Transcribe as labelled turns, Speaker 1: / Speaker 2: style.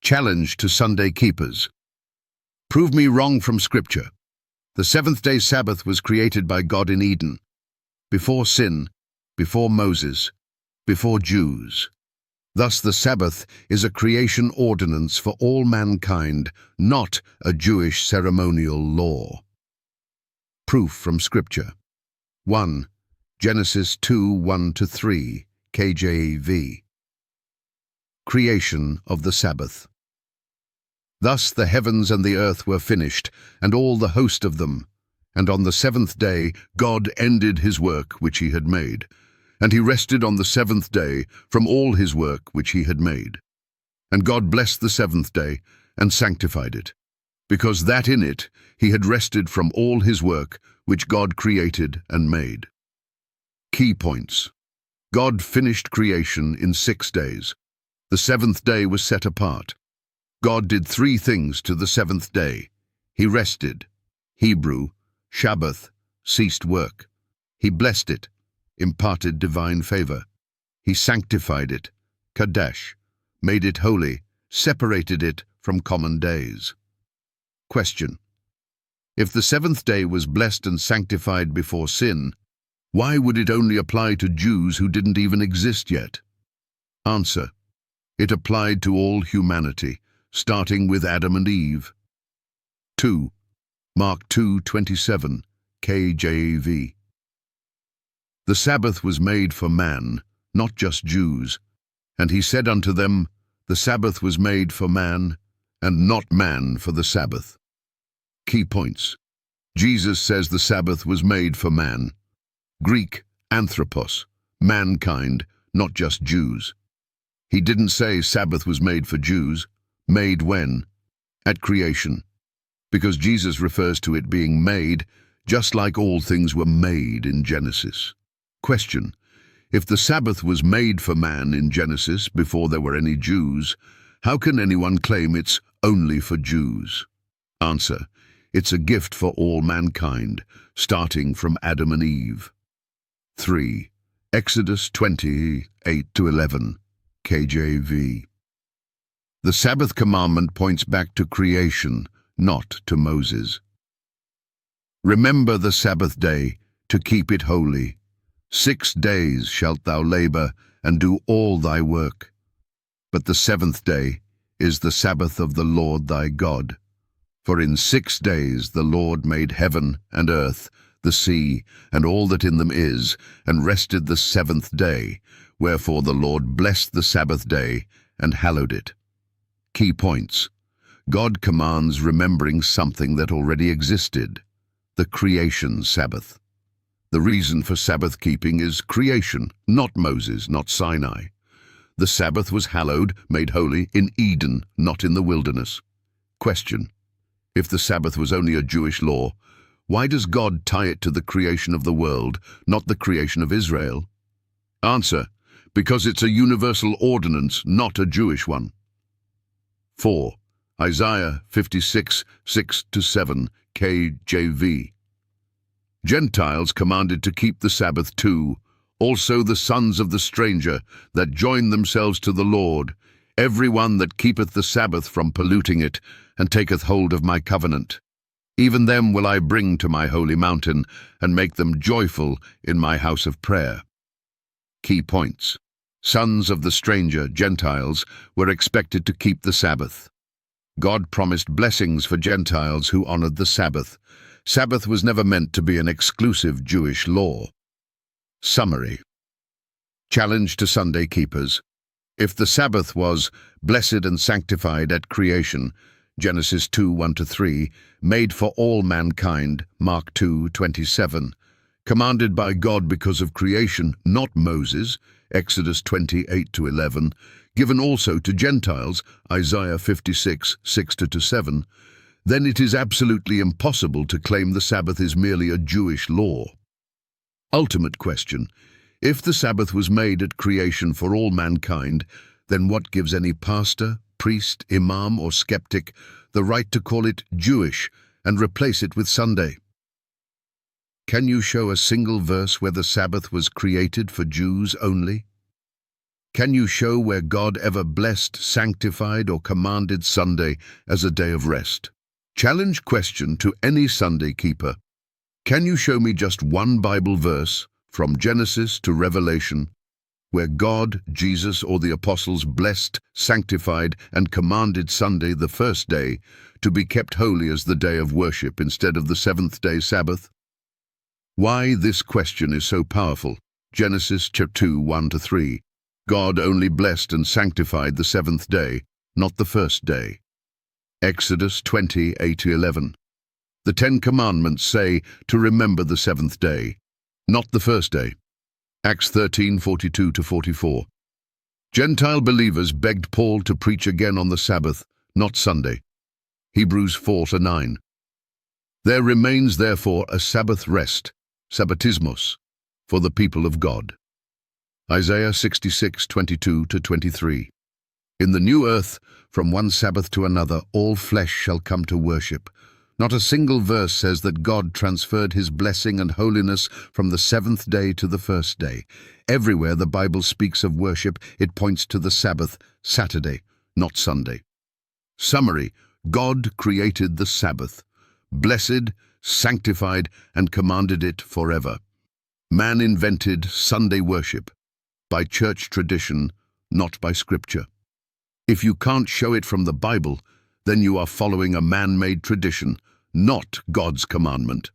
Speaker 1: Challenge to Sunday keepers. Prove me wrong from Scripture. The seventh-day Sabbath was created by God in Eden, before sin, before Moses, before Jews. Thus the Sabbath is a creation ordinance for all mankind, not a Jewish ceremonial law. Proof from Scripture. 1. Genesis 2:1-3, KJV. Creation of the Sabbath. Thus the heavens and the earth were finished, and all the host of them. And on the seventh day God ended his work which he had made. And he rested on the seventh day from all his work which he had made. And God blessed the seventh day, and sanctified it, because that in it he had rested from all his work which God created and made. Key points. God finished creation in 6 days. The seventh day was set apart. God did 3 things to the seventh day. He rested, Hebrew, Sabbath, ceased work. He blessed it, imparted divine favor. He sanctified it, Kadesh, made it holy, separated it from common days. Question. If the seventh day was blessed and sanctified before sin, why would it only apply to Jews who didn't even exist yet? Answer. It applied to all humanity, starting with Adam and Eve. 2. Mark 2:27, KJV. The Sabbath was made for man, not just Jews. And he said unto them, the Sabbath was made for man, and not man for the Sabbath. Key points. Jesus says the Sabbath was made for man. Greek, anthropos, mankind, not just Jews. He didn't say Sabbath was made for Jews. Made when? At creation. Because Jesus refers to it being made, just like all things were made in Genesis. Question. If the Sabbath was made for man in Genesis before there were any Jews, how can anyone claim it's only for Jews? Answer. It's a gift for all mankind, starting from Adam and Eve. 3. Exodus 20:8-11, KJV. The Sabbath commandment points back to creation, not to Moses. Remember the Sabbath day, to keep it holy. 6 days shalt thou labor, and do all thy work. But the seventh day is the Sabbath of the Lord thy God. For in 6 days the Lord made heaven and earth, the sea, and all that in them is, and rested the seventh day. Wherefore the Lord blessed the Sabbath day, and hallowed it. Key points. God commands remembering something that already existed, the creation Sabbath. The reason for Sabbath keeping is creation, not Moses, not Sinai. The Sabbath was hallowed, made holy, in Eden, not in the wilderness. Question. If the Sabbath was only a Jewish law, why does God tie it to the creation of the world, not the creation of Israel? Answer. Because it's a universal ordinance, not a Jewish one. 4. Isaiah 56:6-7, KJV. Gentiles commanded to keep the Sabbath too, also the sons of the stranger that join themselves to the Lord, every one that keepeth the Sabbath from polluting it, and taketh hold of my covenant. Even them will I bring to my holy mountain, and make them joyful in my house of prayer. Key points. Sons of the stranger, Gentiles, were expected to keep the Sabbath. God promised blessings for Gentiles who honored the Sabbath. Sabbath was never meant to be an exclusive Jewish law. Summary. Challenge to Sunday keepers. If the Sabbath was blessed and sanctified at creation, Genesis 2:1-3, made for all mankind, Mark 2:27, commanded by God because of creation, not Moses, Exodus 20:8-11, given also to Gentiles, Isaiah 56:6-7, then it is absolutely impossible to claim the Sabbath is merely a Jewish law. Ultimate question. If the Sabbath was made at creation for all mankind, then what gives any pastor, priest, imam, or skeptic the right to call it Jewish and replace it with Sunday? Can you show a single verse where the Sabbath was created for Jews only? Can you show where God ever blessed, sanctified, or commanded Sunday as a day of rest? Challenge question to any Sunday keeper. Can you show me just one Bible verse, from Genesis to Revelation, where God, Jesus, or the apostles blessed, sanctified, and commanded Sunday, the first day, to be kept holy as the day of worship instead of the seventh-day Sabbath? Why this question is so powerful? Genesis chapter 2, 1-3. God only blessed and sanctified the seventh day, not the first day. Exodus 20, 8-11. The Ten Commandments say to remember the seventh day, not the first day. Acts 13, 42-44. Gentile believers begged Paul to preach again on the Sabbath, not Sunday. Hebrews 4-9. There remains therefore a Sabbath rest, sabbatismos, for the people of God. Isaiah 66, 22-23. In the new earth, from one Sabbath to another, all flesh shall come to worship. Not a single verse says that God transferred his blessing and holiness from the seventh day to the first day. Everywhere the Bible speaks of worship, it points to the Sabbath, Saturday, not Sunday. Summary: God created the Sabbath, blessed, sanctified, and commanded it forever. Man invented Sunday worship, by church tradition, not by Scripture. If you can't show it from the Bible, then you are following a man-made tradition, not God's commandment.